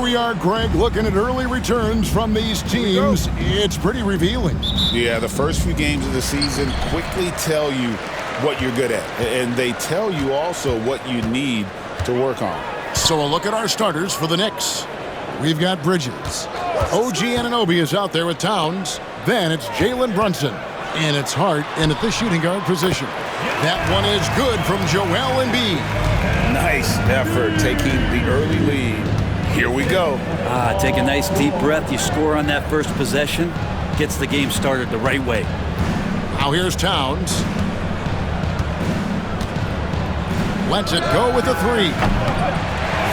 we are, Greg, looking at early returns from these teams. It's pretty revealing. Yeah, the first few games of the season quickly tell you what you're good at. And they tell you also what you need to work on. So a look at our starters for the Knicks. We've got Bridges. OG Anunoby is out there with Towns. Then it's Jalen Brunson. And it's Hart in at the shooting guard position. That one is good from Joel Embiid. Nice effort taking the early lead. Here we go. Take a nice deep breath. You score on that first possession. Gets the game started the right way. Now here's Towns. Lets it go with a three.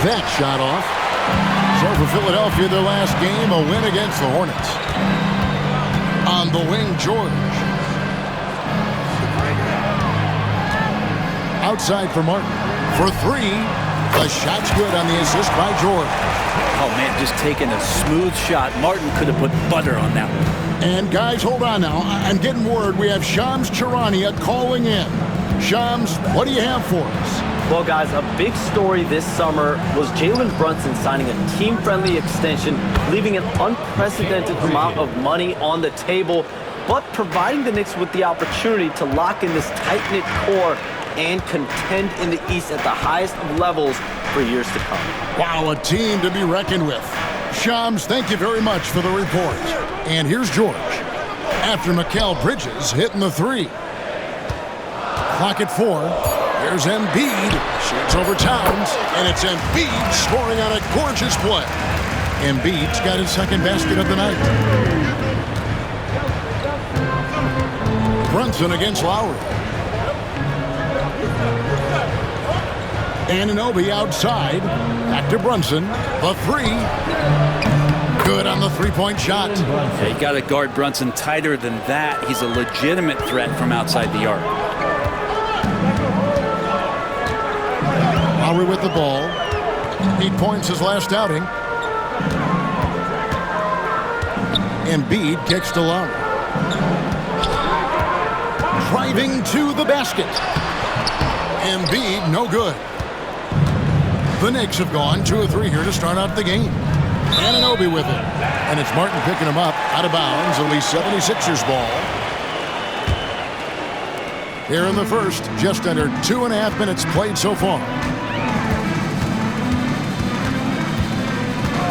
That shot off. So for Philadelphia, their last game, a win against the Hornets. On the wing, George. Outside for Martin. For three. The shot's good on the assist by George. Oh, man, just taking a smooth shot. Martin could have put butter on that one. And guys, hold on now. I'm getting word we have Shams Charania calling in. Shams, what do you have for us? Well, guys, a big story this summer was Jalen Brunson signing a team-friendly extension, leaving an unprecedented amount of money on the table, but providing the Knicks with the opportunity to lock in this tight-knit core and contend in the East at the highest levels for years to come. Wow, a team to be reckoned with. Shams, thank you very much for the report. And here's George. After Mikal Bridges hitting the three. Clock at 4. Here's Embiid. Shoots over Towns. And it's Embiid scoring on a gorgeous play. Embiid's got his second basket of the night. Brunson against Lowry. Anunoby outside. Back to Brunson. The three. Good on the three-point shot. Yeah, you got to guard Brunson tighter than that. He's a legitimate threat from outside the arc. Lowry with the ball. 8 points his last outing. Embiid kicks to Lowry. Driving to the basket. Embiid, no good. The Knicks have gone 2 of 3 here to start out the game. Anunoby with it. And it's Martin picking him up out of bounds. Only 76ers ball. Here in the first, just under 2.5 minutes played so far.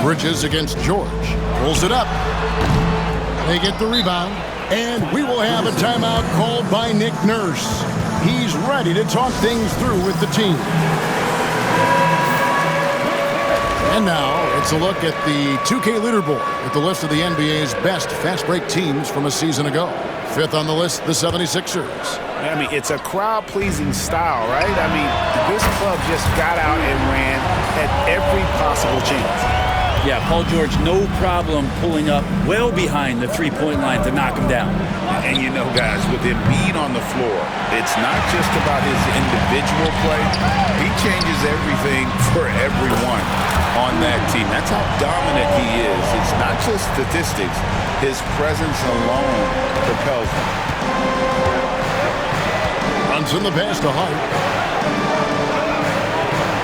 Bridges against George. Pulls it up. They get the rebound. And we will have a timeout called by Nick Nurse. He's ready to talk things through with the team. And now, it's a look at the 2K leaderboard with the list of the NBA's best fast break teams from a season ago. 5th on the list, the 76ers. I mean, it's a crowd-pleasing style, right? I mean, this club just got out and ran at every possible chance. Yeah, Paul George, no problem pulling up well behind the three-point line to knock him down. And you know, guys, with Embiid on the floor, it's not just about his individual play. He changes everything for everyone on that team. That's how dominant he is. It's not just statistics. His presence alone propels him. Runs in the pass to Hart.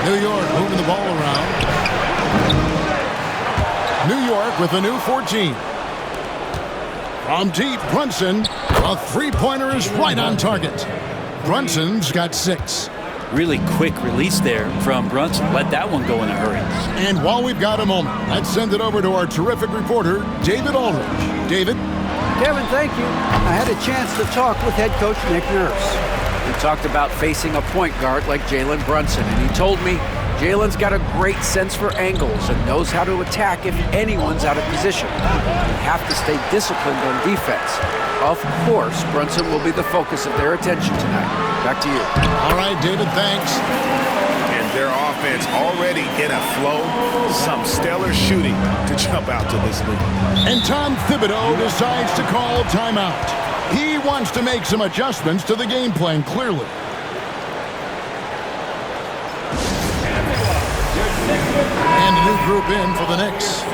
New York moving the ball around. New York with a new 14. From deep, Brunson. A three-pointer is right on target. Brunson's got 6. Really quick release there from Brunson. Let that one go in a hurry. And while we've got a moment, let's send it over to our terrific reporter, David Aldridge. David? Kevin, thank you. I had a chance to talk with head coach Nick Nurse. We talked about facing a point guard like Jalen Brunson, and he told me Jalen's got a great sense for angles and knows how to attack if anyone's out of position. You have to stay disciplined on defense. Of course, Brunson will be the focus of their attention tonight. Back to you. All right, David, thanks. And their offense already in a flow. Some stellar shooting to jump out to this league. And Tom Thibodeau decides to call a timeout. He wants to make some adjustments to the game plan, clearly. And a new group in for the Knicks.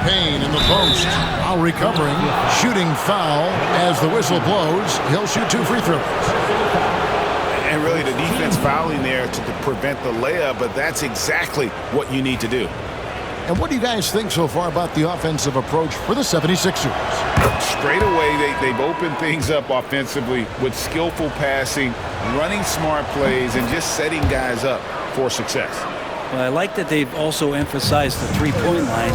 Payne in the post. While recovering, shooting foul as the whistle blows. He'll shoot 2 free throws. And really the defense fouling there to prevent the layup, but that's exactly what you need to do. And what do you guys think so far about the offensive approach for the 76ers? Straight away, they've opened things up offensively with skillful passing, running smart plays, and just setting guys up for success. Well, I like that they've also emphasized the three-point line.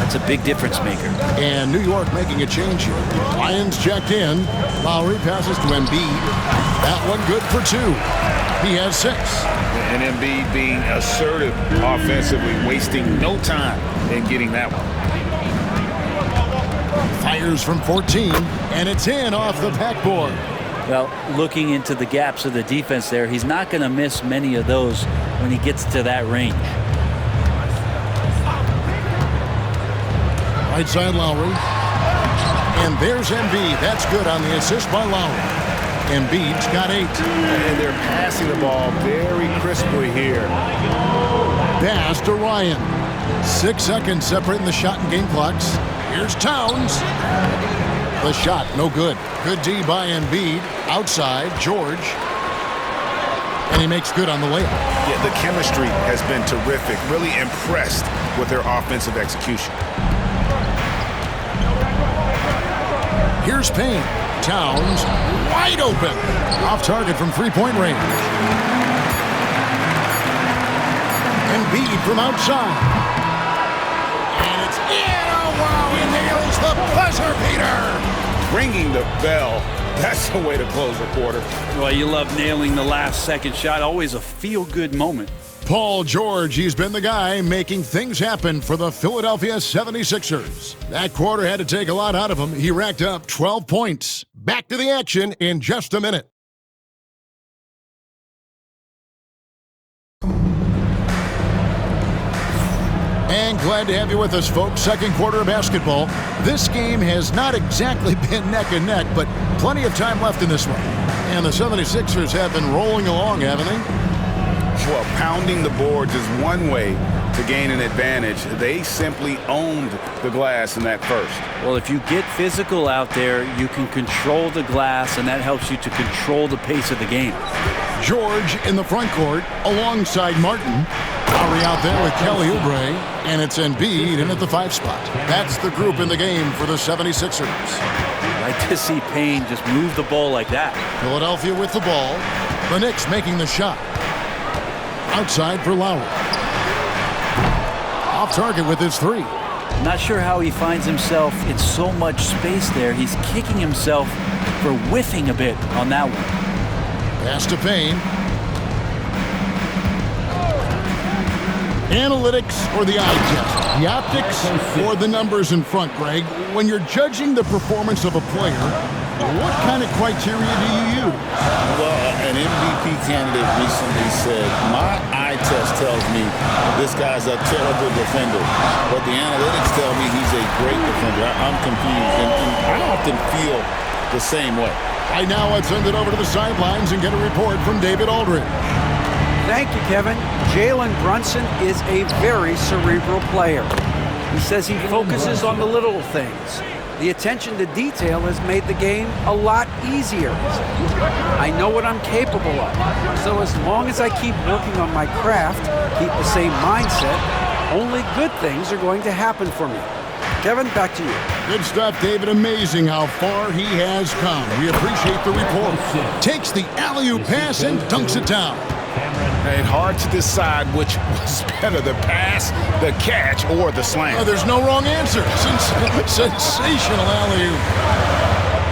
That's a big difference maker. And New York making a change here. Lions checked in. Lowry passes to Embiid. That one good for 2. He has 6. And Embiid being assertive offensively, wasting no time in getting that one. Fires from 14, and it's in off the backboard. Well, looking into the gaps of the defense there, he's not going to miss many of those when he gets to that range. Right side Lowry. And there's Embiid. That's good on the assist by Lowry. Embiid's got 8. And they're passing the ball very crisply here. Pass to Ryan. 6 seconds separating the shot and game clocks. Here's Towns. The shot, no good. Good D by Embiid. Outside, George. And he makes good on the layup. Yeah, the chemistry has been terrific. Really impressed with their offensive execution. Here's Payne. Towns wide open. Off target from three-point range. Embiid from outside. And it's in. Oh, wow. He nails the buzzer beater. Ringing the bell. That's the way to close a quarter. Well, you love nailing the last second shot. Always a feel-good moment. Paul George, he's been the guy making things happen for the Philadelphia 76ers. That quarter had to take a lot out of him. He racked up 12 points. Back to the action in just a minute. And glad to have you with us, folks. Second quarter of basketball. This game has not exactly been neck and neck, but plenty of time left in this one. And the 76ers have been rolling along, haven't they? Well, pounding the boards is one way to gain an advantage. They simply owned the glass in that first. Well, if you get physical out there, you can control the glass, and that helps you to control the pace of the game. George in the front court alongside Martin. Lowry out there with Kelly Oubre, and it's Embiid in at the 5 spot. That's the group in the game for the 76ers. I like to see Payne just move the ball like that. Philadelphia with the ball. The Knicks making the shot. Outside for Lowry. Off target with his 3. Not sure how he finds himself in so much space there. He's kicking himself for whiffing a bit on that one. Pass to Payne. Analytics or the eye test? The optics or the numbers in front, Greg? When you're judging the performance of a player, what kind of criteria do you use? Well, an MVP candidate recently said, my eye test tells me this guy's a terrible defender, but the analytics tell me he's a great defender. I'm confused, and I often feel the same way. Right now, let's send it over to the sidelines and get a report from David Aldridge. Thank you, Kevin. Jalen Brunson is a very cerebral player. He says he focuses on the little things. The attention to detail has made the game a lot easier. I know what I'm capable of. So as long as I keep working on my craft, keep the same mindset, only good things are going to happen for me. Kevin, back to you. Good stuff, David. Amazing how far he has come. We appreciate the report. Takes the alley-oop pass and dunks it down. It's hard to decide which was better, the pass, the catch, or the slam. Oh, there's no wrong answer. Sensational alley-oop.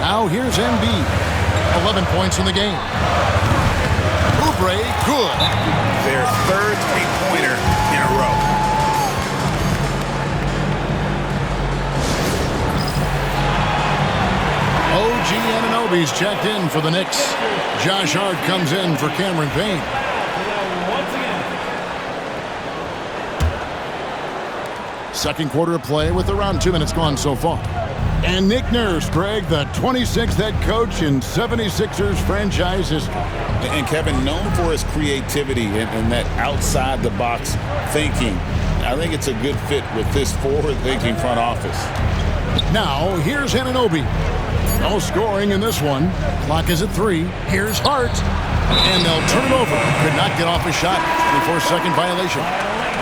Now here's Embiid. 11 points in the game. Oubre, good. Their third three-pointer in a row. OG Anunoby's checked in for the Knicks. Josh Hart comes in for Cameron Payne. Second quarter of play with around 2 minutes gone so far. And Nick Nurse, Greg, the 26th head coach in 76ers franchise history. And Kevin, known for his creativity and that outside-the-box thinking, I think it's a good fit with this forward-thinking front office. Now, here's Anunoby. No scoring in this one. Clock is at 3. Here's Hart. And they'll turn it over. Could not get off a shot. 24-second violation.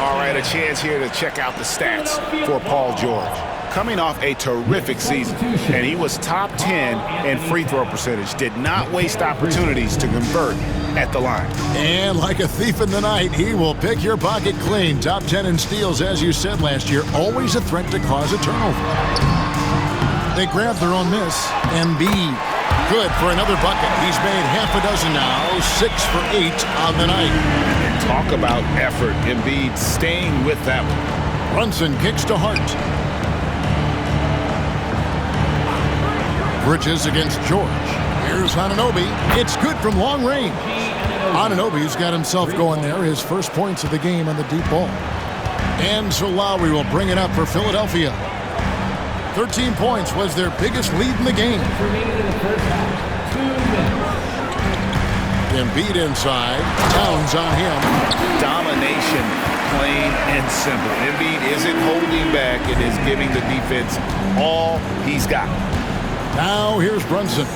All right, a chance here to check out the stats for Paul George. Coming off a terrific season, and he was top 10 in free throw percentage. Did not waste opportunities to convert at the line. And like a thief in the night, he will pick your pocket clean. Top 10 in steals, as you said last year. Always a threat to cause a turnover. They grab their own miss. Embiid, good for another bucket. He's made half a dozen now, 6 for 8 on the night. And talk about effort. Embiid staying with that one. Brunson kicks to Hart. Bridges against George. Here's Anunoby. It's good from long range. Anunoby's got himself going there. His first points of the game on the deep ball. And so Lowry will bring it up for Philadelphia. 13 points was their biggest lead in the game. Embiid inside. Towns on him. Domination, plain and simple. Embiid isn't holding back. It is giving the defense all he's got. Now here's Brunson.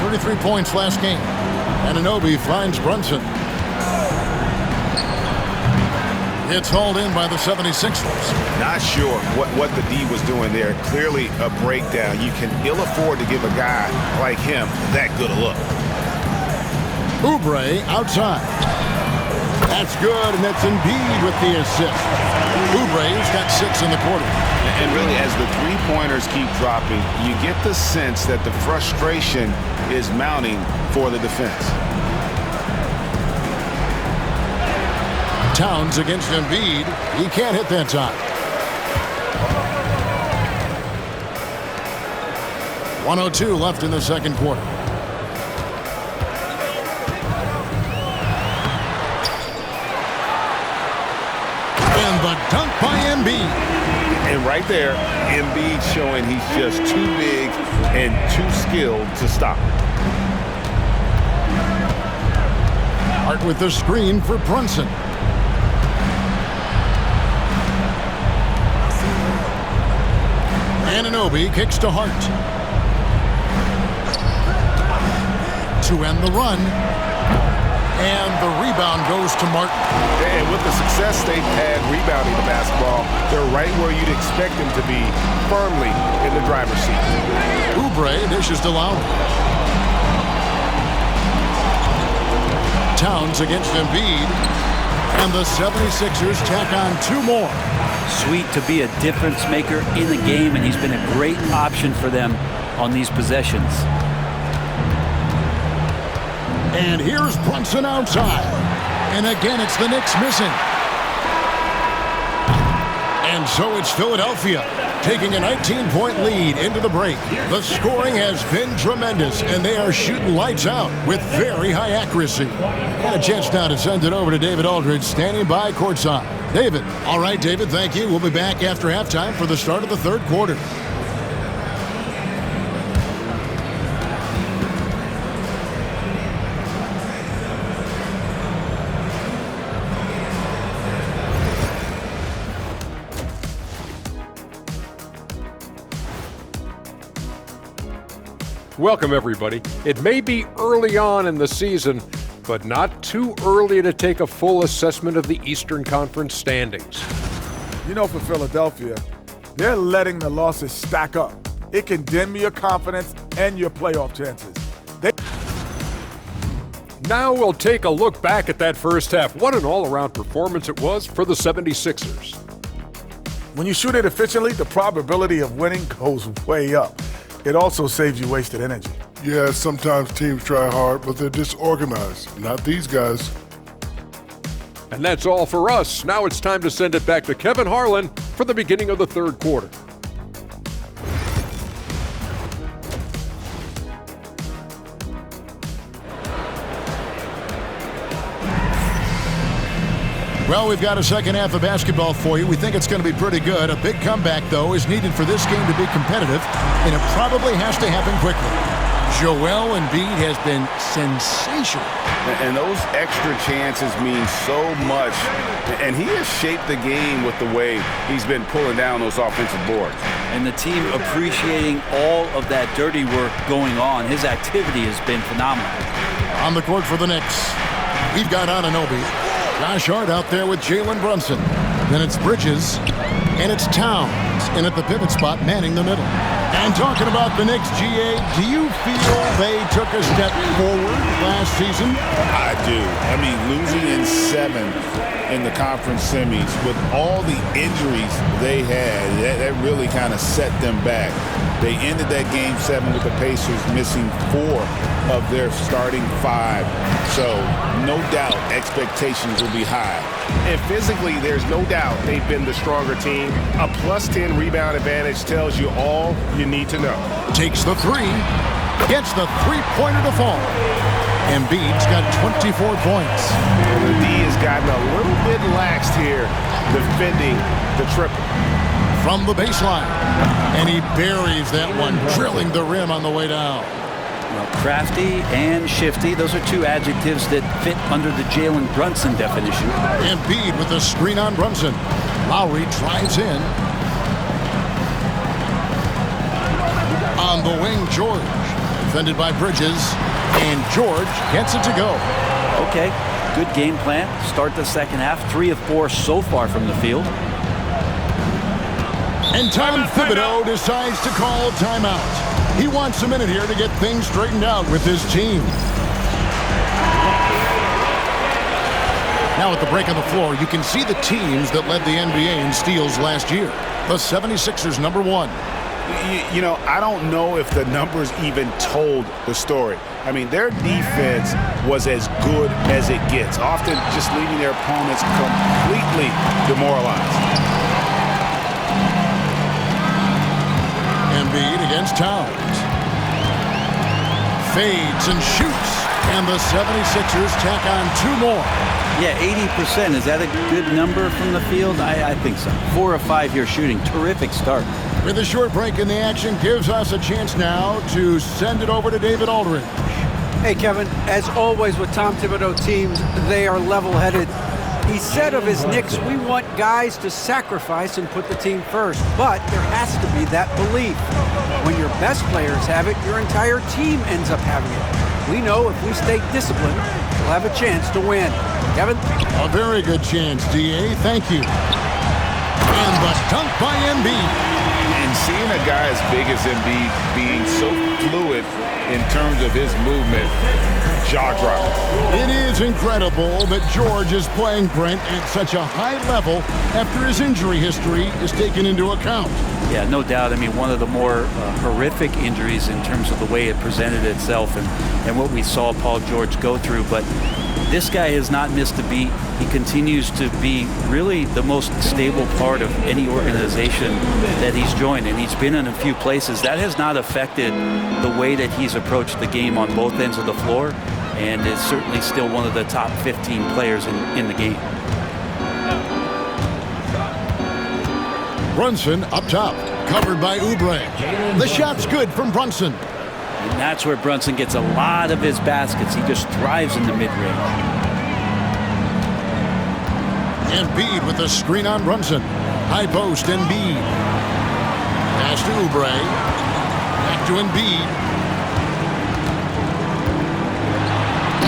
33 points last game. Anunoby finds Brunson. It's hauled in by the 76ers. Not sure what the D was doing there. Clearly a breakdown. You can ill afford to give a guy like him that good a look. Oubre outside. That's good, and that's Embiid with the assist. Oubre's got 6 in the quarter. And really, as the three-pointers keep dropping, you get the sense that the frustration is mounting for the defense. Towns against Embiid. He can't hit that time. 1:02 left in the second quarter. And the dunk by Embiid. And right there, Embiid showing he's just too big and too skilled to stop. Hart with the screen for Brunson. Anunoby kicks to Hart. To end the run. And the rebound goes to Martin. And with the success they've had rebounding the basketball, they're right where you'd expect them to be, firmly in the driver's seat. Oubre dishes to Lowry. Towns against Embiid. And the 76ers tack on 2 more. Sweet to be a difference maker in the game, and he's been a great option for them on these possessions. And here's Brunson outside. And again, it's the Knicks missing. And so it's Philadelphia taking a 19-point lead into the break. The scoring has been tremendous, and they are shooting lights out with very high accuracy. Got a chance now to send it over to David Aldridge, standing by courtside. David. All right, David, thank you. We'll be back after halftime for the start of the third quarter. Welcome, everybody. It may be early on in the season, but not too early to take a full assessment of the Eastern Conference standings. You know, for Philadelphia, they're letting the losses stack up. It can dim your confidence and your playoff chances. Now we'll take a look back at that first half. What an all-around performance it was for the 76ers. When you shoot it efficiently, the probability of winning goes way up. It also saves you wasted energy. Yeah, sometimes teams try hard, but they're disorganized. Not these guys. And that's all for us. Now it's time to send it back to Kevin Harlan for the beginning of the third quarter. Well, we've got a second half of basketball for you. We think it's going to be pretty good. A big comeback, though, is needed for this game to be competitive, and it probably has to happen quickly. Joel Embiid has been sensational. And those extra chances mean so much. And he has shaped the game with the way he's been pulling down those offensive boards. And the team appreciating all of that dirty work going on. His activity has been phenomenal. On the court for the Knicks, we've got Anunoby. Josh Hart out there with Jalen Brunson. Then it's Bridges, and it's Towns in at the pivot spot, manning the middle. And talking about the Knicks, GA, do you feel they took a step forward last season? I do. I mean, losing in 7 in the conference semis with all the injuries they had, that really kind of set them back. They ended that game 7 with the Pacers missing 4 of their starting 5. So no doubt expectations will be high. And physically, there's no doubt they've been the stronger team. A plus 10 rebound advantage tells you all you need to know. Takes the 3, gets the three-pointer to fall. Embiid's got 24 points. And the D has gotten a little bit laxed here, defending the triple. From the baseline, and he buries that one, drilling the rim on the way down. Well, crafty and shifty, those are 2 adjectives that fit under the Jalen Brunson definition. Embiid with the screen on Brunson. Lowry drives in. On the wing, George. Defended by Bridges. And George gets it to go. Okay, good game plan. Start the second half. 3 of 4 so far from the field. And Tom Thibodeau decides to call timeout. He wants a minute here to get things straightened out with his team. Now at the break on the floor, you can see the teams that led the NBA in steals last year. The 76ers, number 1. You know, I don't know if the numbers even told the story. I mean, their defense was as good as it gets, often just leaving their opponents completely demoralized. Embiid against Towns. Fades and shoots. And the 76ers tack on 2 more. Yeah, 80%. Is that a good number from the field? I think so. 4 of 5 here shooting. Terrific start. With a short break in the action, gives us a chance now to send it over to David Aldridge. Hey, Kevin, as always with Tom Thibodeau teams, they are level-headed. He said of his Knicks, we want guys to sacrifice and put the team first, but there has to be that belief. When your best players have it, your entire team ends up having it. We know if we stay disciplined, we'll have a chance to win. Kevin? A very good chance, D.A. Thank you. And the dunk by Embiid. And seeing a guy as big as Embiid being so fluid in terms of his movement, jaw-dropping. It is incredible that George is playing Brent at such a high level after his injury history is taken into account. Yeah, no doubt. I mean, one of the more horrific injuries in terms of the way it presented itself and what we saw Paul George go through. But this guy has not missed a beat. He continues to be really the most stable part of any organization that he's joined, and he's been in a few places. That has not affected the way that he's approached the game on both ends of the floor, and is certainly still one of the top 15 players in the game. Brunson up top, covered by Oubre. The shot's good from Brunson. And that's where Brunson gets a lot of his baskets. He just thrives in the mid-range. Embiid with the screen on Brunson. High post, Embiid. Pass to Oubre. Back to Embiid.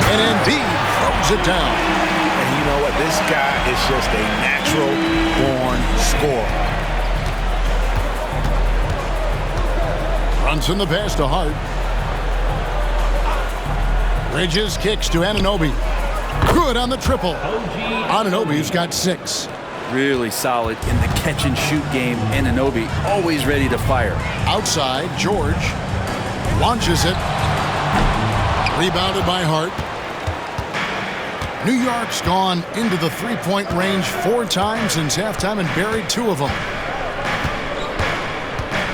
And Embiid throws it down. And you know what? This guy is just a natural-born scorer. Brunson the pass to Hart. Bridges kicks to Anunoby. Good on the triple. Anunoby's got 6. Really solid in the catch-and-shoot game. Anunoby always ready to fire. Outside, George launches it. Rebounded by Hart. New York's gone into the three-point range 4 times since halftime and buried 2 of them.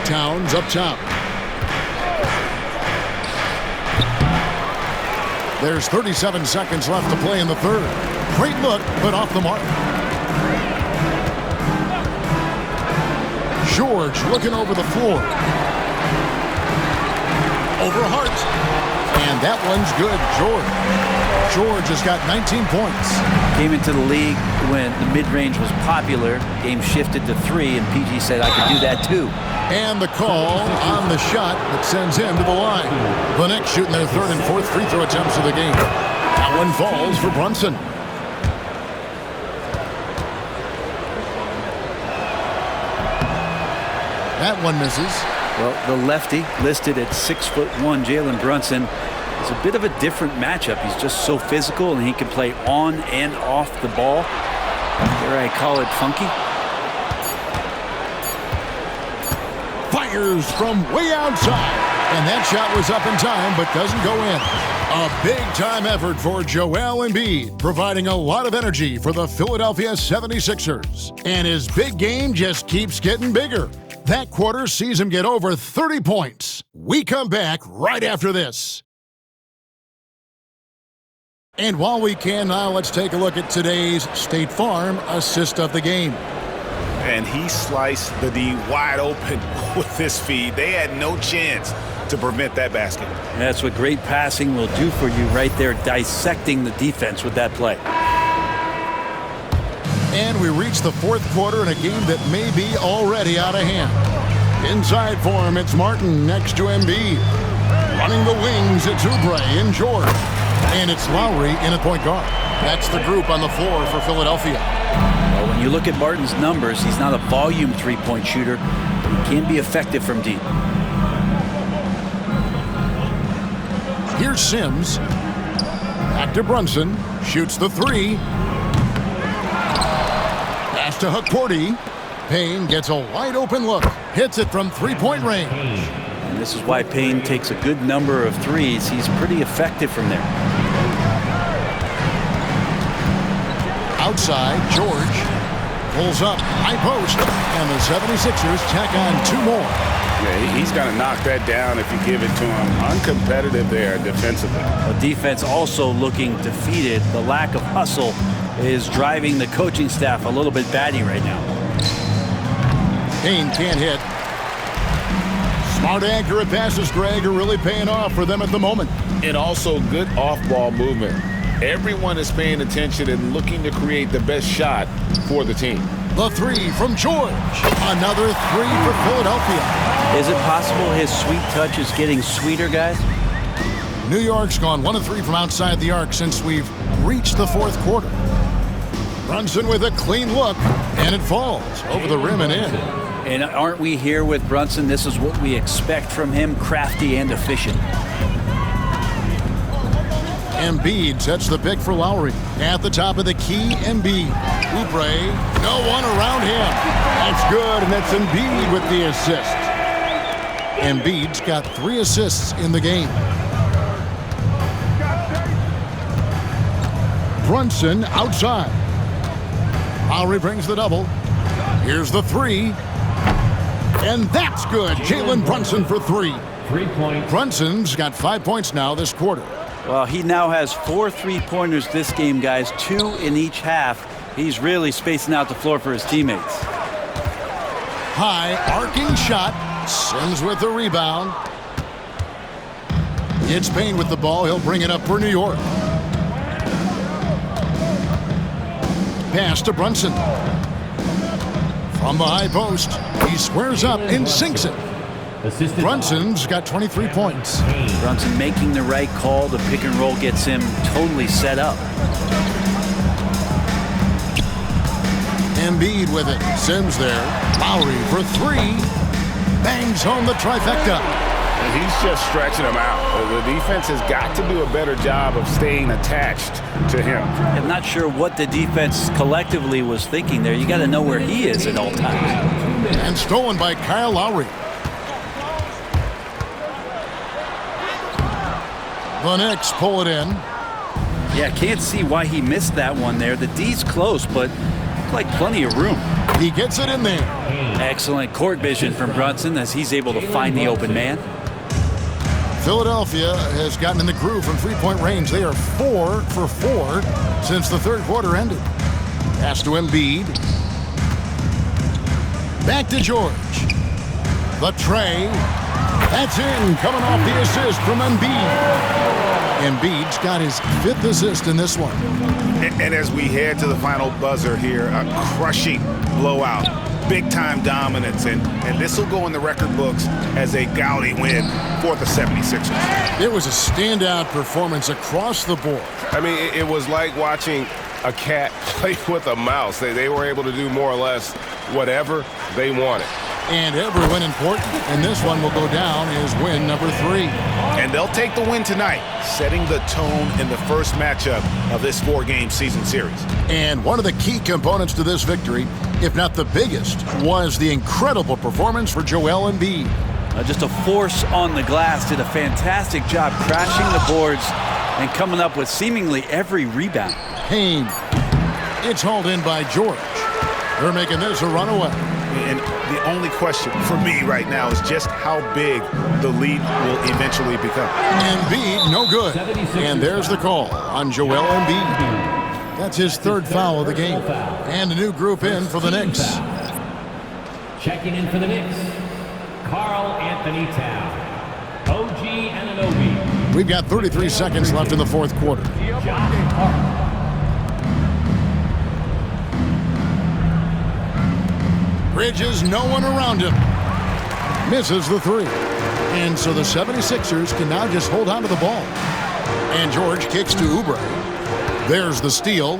Towns up top. There's 37 seconds left to play in the third. Great look, but off the mark. George looking over the floor. Over Hart. And that one's good. George has got 19 points. Came into the league when the mid-range was popular. Game shifted to 3, and PG said, I could do that too. And the call on the shot that sends him to the line. The Knicks shooting their third and fourth free throw attempts of the game. That one falls for Brunson. That one misses. Well, the lefty listed at 6'1", Jalen Brunson, is a bit of a different matchup. He's just so physical, and he can play on and off the ball. Dare I call it funky? Fires from way outside. And that shot was up in time, but doesn't go in. A big-time effort for Joel Embiid, providing a lot of energy for the Philadelphia 76ers. And his big game just keeps getting bigger. That quarter sees him get over 30 points. We come back right after this. And while we can now, let's take a look at today's State Farm assist of the game. And he sliced the D wide open with his feed. They had no chance to prevent that basket. That's what great passing will do for you right there, dissecting the defense with that play. And we reach the fourth quarter in a game that may be already out of hand. Inside for him, it's Martin next to Embiid. Running the wings, it's Oubre and George. And it's Lowry in at point guard. That's the group on the floor for Philadelphia. Well, when you look at Martin's numbers, he's not a volume three-point shooter, but he can be effective from deep. Here's Sims. Back to Brunson. Shoots the three. Pass to Hukporti. Payne gets a wide open look. Hits it from three-point range. And this is why Payne takes a good number of threes. He's pretty effective from there. Outside, George pulls up, high post, and the 76ers tack on 2 more. Yeah, he's going to knock that down if you give it to him. Uncompetitive there defensively. A defense also looking defeated. The lack of hustle is driving the coaching staff a little bit batty right now. Payne can't hit. Smart, accurate passes, Greg, are really paying off for them at the moment. And also good off-ball movement. Everyone is paying attention and looking to create the best shot for the team. The three from George. Another three for Philadelphia. Is it possible his sweet touch is getting sweeter, guys? New York's gone 1 of 3 from outside the arc since we've reached the fourth quarter. Brunson with a clean look, and it falls over the rim and in. And aren't we here with Brunson? This is what we expect from him, crafty and efficient. Embiid sets the pick for Lowry. At the top of the key, Embiid. Oubre, no one around him. That's good, and that's Embiid with the assist. Embiid's got 3 assists in the game. Brunson outside. Lowry brings the double. Here's the three. And that's good. Jalen Brunson for 3. 3 points. Brunson's got 5 points now this quarter. Well, he now has 4 3-pointers this game, guys, 2 in each half. He's really spacing out the floor for his teammates. High arcing shot. Sims with the rebound. It's Payne with the ball. He'll bring it up for New York. Pass to Brunson. From the high post, he squares up and sinks it. Brunson's got 23 points. Brunson making the right call. The pick and roll gets him totally set up. Embiid with it. Sims there. Lowry for 3. Bangs home the trifecta. And he's just stretching him out. The defense has got to do a better job of staying attached to him. I'm not sure what the defense collectively was thinking there. You got to know where he is at all times. And stolen by Kyle Lowry. The Knicks pull it in. Yeah, can't see why he missed that one there. The D's close, but like plenty of room. He gets it in there. Excellent court vision from Brunson as he's able to find the open man. Philadelphia has gotten in the groove from three-point range. They are 4 for 4 since the third quarter ended. Pass to Embiid. Back to George. The tray. That's in, coming off the assist from Embiid. Embiid's got his 5th assist in this one. And as we head to the final buzzer here, a crushing blowout, big-time dominance, and this will go in the record books as a gaudy win for the 76ers. It was a standout performance across the board. I mean, it was like watching a cat play with a mouse. They were able to do more or less whatever they wanted. And every win important, and this one will go down as win number 3. And they'll take the win tonight, setting the tone in the first matchup of this 4-game season series. And one of the key components to this victory, if not the biggest, was the incredible performance for Joel Embiid. Just a force on the glass, did a fantastic job crashing the boards and coming up with seemingly every rebound. Payne. It's hauled in by George. They're making this a runaway. And the only question for me right now is just how big the lead will eventually become. Embiid, no good. And there's the call on Joel Embiid. That's his 3rd foul of the game. And a new group in for the Knicks. Checking in for the Knicks, Karl Anthony Towns, OG Anunoby. We've got 33 seconds left in the 4th quarter. Bridges, no one around him. Misses the 3. And so the 76ers can now just hold on to the ball. And George kicks to Oubre. There's the steal.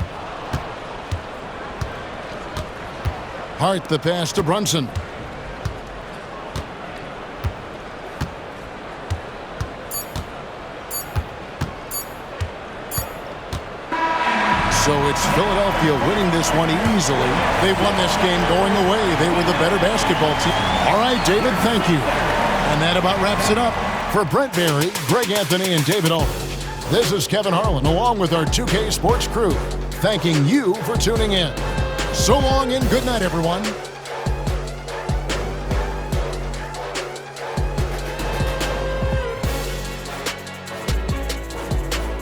Hart the pass to Brunson. So it's Philadelphia winning this one easily. They've won this game going away. They were the better basketball team. All right, David, thank you. And that about wraps it up. For Brent Barry, Greg Anthony, and David Aldridge, this is Kevin Harlan, along with our 2K Sports crew, thanking you for tuning in. So long and good night, everyone.